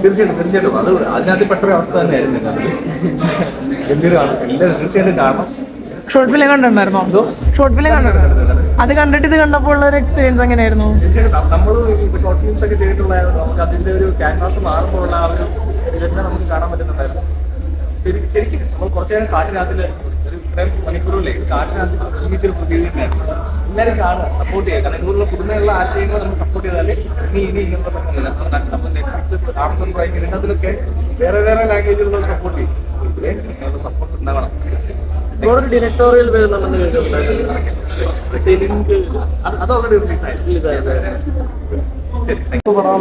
തീർച്ചയായിട്ടും അത് അതിനകത്ത് പെട്ടൊരു അവസ്ഥ തന്നെയായിരുന്നു. ഗംഭീരമാണ് എല്ലാവരും തീർച്ചയായിട്ടും. കാരണം ഷോർട്ട് ഫിലിം കണ്ടിട്ടുണ്ടായിരുന്നോ? ഷോർട്ട് ഫിലിം കണ്ടിട്ടുണ്ടായിരുന്നു. അത് കണ്ടിട്ട് ഇത് കണ്ടപ്പോൾ ഉള്ള ഒരു എക്സ്പീരിയൻസ് എങ്ങനെയായിരുന്നു? തീർച്ചയായിട്ടും നമ്മൾ ഷോർട്ട് ഫിലിംസ് ഒക്കെ ചെയ്തിട്ടുള്ള നമുക്ക് അതിന്റെ ഒരു ക്യാൻവാസ് മാറുമ്പോഴുള്ള ആ ഒരു ഇതൊക്കെ നമുക്ക് കാണാൻ പറ്റുന്നുണ്ടായിരുന്നു. ശരിക്കും നമ്മൾ കുറച്ചു നേരം കാട്ടിനകത്തില് ഒരു ഇത്രയും മണിക്കൂറിലെ കാട്ടിനകത്ത് ജീവിച്ചൊരു പ്രതീതി ഉണ്ടായിരുന്നു. എല്ലാവരും കാണുക, സപ്പോർട്ട് ചെയ്യുക. കാരണം ഇതുപോലുള്ള പുതുമയുള്ള ആശയങ്ങൾ നമ്മൾ സപ്പോർട്ട് ചെയ്താലേ ഇനി ഇങ്ങനെയുള്ള സംഭവമില്ല. നമ്മൾ നെറ്റ്ഫ്ലിക്സ്, ആമസോൺ പ്രൈം ഇതിനകത്തിലൊക്കെ വേറെ ലാംഗ്വേജിലുള്ള സപ്പോർട്ട് ചെയ്യും. ഇങ്ങനെയുള്ള സപ്പോർട്ട് ഉണ്ടാവണം. ഡിറക്ടോറിയൽ വരുന്നുണ്ടെന്ന് അത് ഓൾറെഡി റിലീസായി.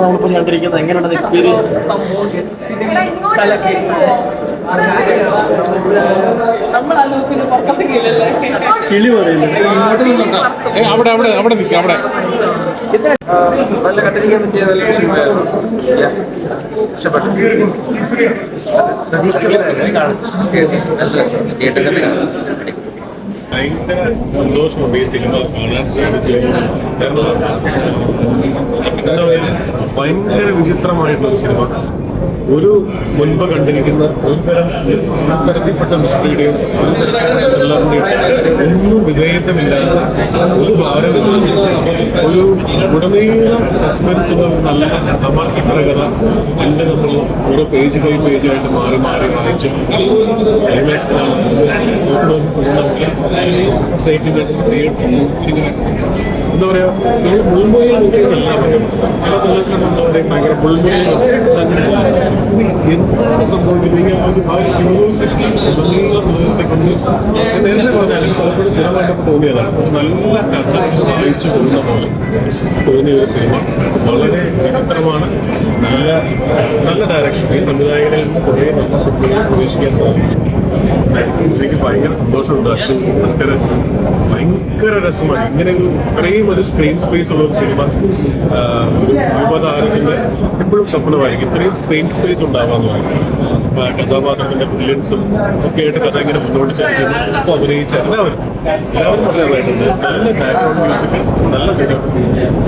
നമ്മളിപ്പോൾ കണ്ടിരിക്കുന്നത് എങ്ങനെയുണ്ടെന്ന് എക്സ്പീരിയൻസ്? കിളി പറയുന്നു അവിടെ നിൽക്കുക. അവിടെ നല്ല കണ്ടിരിക്കാൻ പറ്റിയ നല്ല വിഷയമായിരുന്നു. ഇഷ്ടപ്പെട്ടു. ഭയങ്കര സന്തോഷമുണ്ട് ഈ സിനിമ കാണാൻ സാധിച്ചു. കാരണം എന്താ പറയുക, ഭയങ്കര വിചിത്രമായിട്ടുള്ളൊരു സിനിമ. ഒരു മുൻപ് കണ്ടിരിക്കുന്ന തരത്തിൽപ്പെട്ട മിസ്റ്ററിയുടെയും ഒന്നും വിധേയത്വമില്ലാതെ ഒരു ഭാരമില്ല. ഒരു ഉടനീളം സസ്പെൻസുകൾ, നല്ല അമർ ചിത്രകഥ എൻ്റെ നമ്മൾ ഓരോ പേജ് ബൈ പേജായിട്ട് മാറി വായിച്ചു. ക്ലൈമാക്സിനാണ് എക്സൈറ്റ്മെന്റ് എന്താ പറയുക, നമ്മൾ മുൾമുനയിൽ നോക്കിയതല്ല പറയുന്നത്. ചില ദിവസം എന്താ പറയുക, ഭയങ്കര മുൾമുനയിൽ എന്താണ് സംഭവിക്കുന്നത്, ആ ഒരു ക്യൂരിയോസിറ്റി ഉടനീളം നേരത്തെ പറഞ്ഞാൽ പലപ്പോഴും സ്ഥിരമായിട്ടൊക്കെ തോന്നിയതാണ്. നല്ല കഥ വായിച്ചു പോകുന്ന പോലെ തോന്നിയ ഒരു സിനിമ. വളരെ വിചിത്രമാണ്. നല്ല ഡയറക്ഷൻ. ഈ സംവിധായകനിൽ നിന്ന് കുറേ നല്ല സിനിമകൾ പ്രവേശിക്കാൻ സാധിക്കും. എനിക്ക് ഭയങ്കര സന്തോഷമുണ്ട്. അച്ഛൻ ഭാസ്കരൻ ഭയങ്കര രസമാണ്. ഇങ്ങനെ ഇത്രയും ഒരു സ്ക്രീൻ സ്പേസ് ഉള്ള ഒരു സിനിമ ഒരു യുവതാരത്തിന്റെ എപ്പോഴും സ്വപ്നമായിരിക്കും. ഇത്രയും സ്ക്രീൻ സ്പേസ് ഉണ്ടാവാന്ന് പറയും. കഥാപാത്രത്തിന്റെ ബ്രില്യൻസും ഒക്കെ ആയിട്ട് കഥ ഇങ്ങനെ മുന്നോട്ട് ചേർക്കുന്നു. ഇപ്പോൾ അഭിനയിച്ച എല്ലാവരും പറയാറായിട്ടുണ്ട്. നല്ല ബാക്ക്ഗ്രൗണ്ട് മ്യൂസിക്, നല്ല സിനിമ,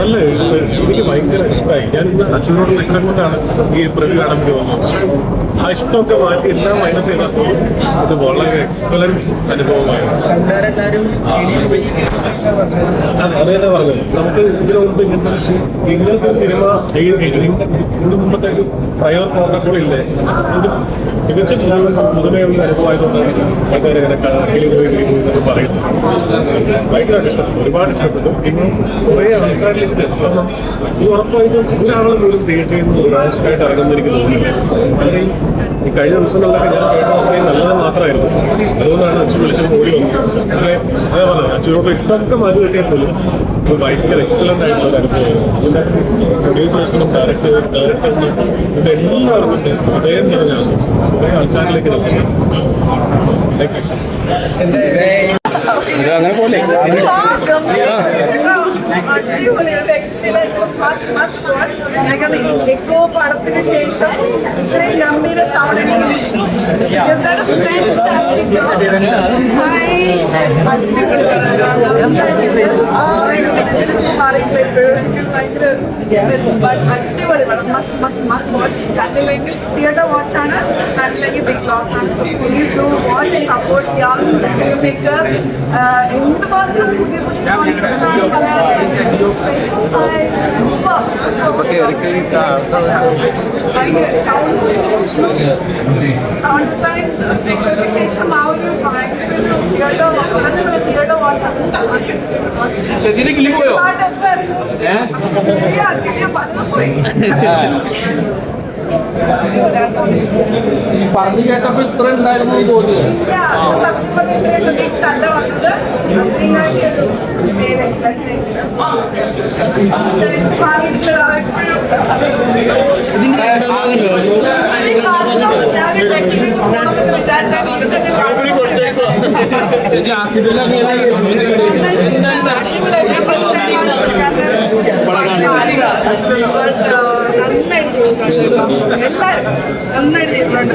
നല്ല എഴുത്ത്. എനിക്ക് ഭയങ്കര ഇഷ്ടമായി. ഞാൻ ഇന്ന് അച്ഛനോടുള്ള ഇഷ്ടം കൊണ്ടാണ് ഈ പ്രതി കാണാൻ വേണ്ടി വന്നത്. പക്ഷെ ആ ഇഷ്ടമൊക്കെ മാറ്റി എല്ലാം മൈനസ് ചെയ്തപ്പോൾ ഇത് വളരെ എക്സലന്റ് അനുഭവമായിരുന്നു. അതേതാ പറഞ്ഞത്, നമുക്ക് ഇതിനു മുമ്പ് ഇങ്ങനത്തെ ഒരു സിനിമ ഇതിന് മുമ്പത്തെ ഒരു പ്രയർ പ്രോട്ടോകോൾ ഇല്ലേ, ഒരു മികച്ച പുതുമയുള്ള അനുഭവമായതുകൊണ്ടാണ് ആൾക്കാരിങ്ങനെ എന്നൊക്കെ പറയുന്നത്. ഭയങ്കരമായിട്ട് ഇഷ്ടപ്പെട്ടു, ഒരുപാട് ഇഷ്ടപ്പെട്ടു. പിന്നെ കുറേ ആൾക്കാരിലേക്ക് എത്തണം. ഈ ഉറപ്പായിട്ടും ഒരാളും പോലും തിയേറ്ററിൽ നിന്ന് നിരാശമായിട്ട് ഇറങ്ങുന്ന എനിക്ക് തോന്നുന്നില്ല. അല്ലെങ്കിൽ ഈ കഴിഞ്ഞ ദിവസങ്ങളിലൊക്കെ ഞാൻ കേട്ടത് അത്രയും നല്ലത് മാത്രമായിരുന്നു. അതുകൊണ്ടാണ് അച്ഛൻ വിളിച്ചപ്പോൾ ഓടി വന്നത്. അങ്ങനെ അതേ പറഞ്ഞത് അച്ഛനോട് ഇഷ്ടമൊക്കെ മാറ്റി കിട്ടിയാൽ പോലും ഇത് ഭയങ്കര എക്സലന്റ് ആയിട്ടുള്ള ഒരു അനുഭവമായിരുന്നു. ഇതിൻ്റെ പ്രൊഡ്യൂസേഴ്സിനും ഡയറക്ടറിനും ഇത് എല്ലാവർക്കും ഹൃദയം നിറഞ്ഞ ആശംസിക്കുന്നു. കുറേ ആൾക്കാരിലേക്ക് അങ്ങനെ പോലെ എക്കോ പടത്തിന് ശേഷം ഇത്രയും ഗംഭീര സൗണ്ട് വിഷ്ണു അടിപൊളി പടം. Must watch. കണ്ടില്ലെങ്കിൽ തിയേറ്റർ വാച്ചാണ്, കണ്ടില്ലെങ്കിൽ ബിഗ് ലോസ് ആണ്. So please do watch, support young film makers. എന്തുമാത്രം പുതിയ സൗണ്ട് ഡിസൈൻ ശേഷം ആ ഒരു തിയേറ്റർ വാച്ച് പറഞ്ഞു കേട്ടപ്പോ ഇത്ര ഉണ്ടായിരുന്നു തോന്നിയത്. ഇതിന്റെ നന്നായിട്ട് ചെയ്തിട്ടുണ്ട്.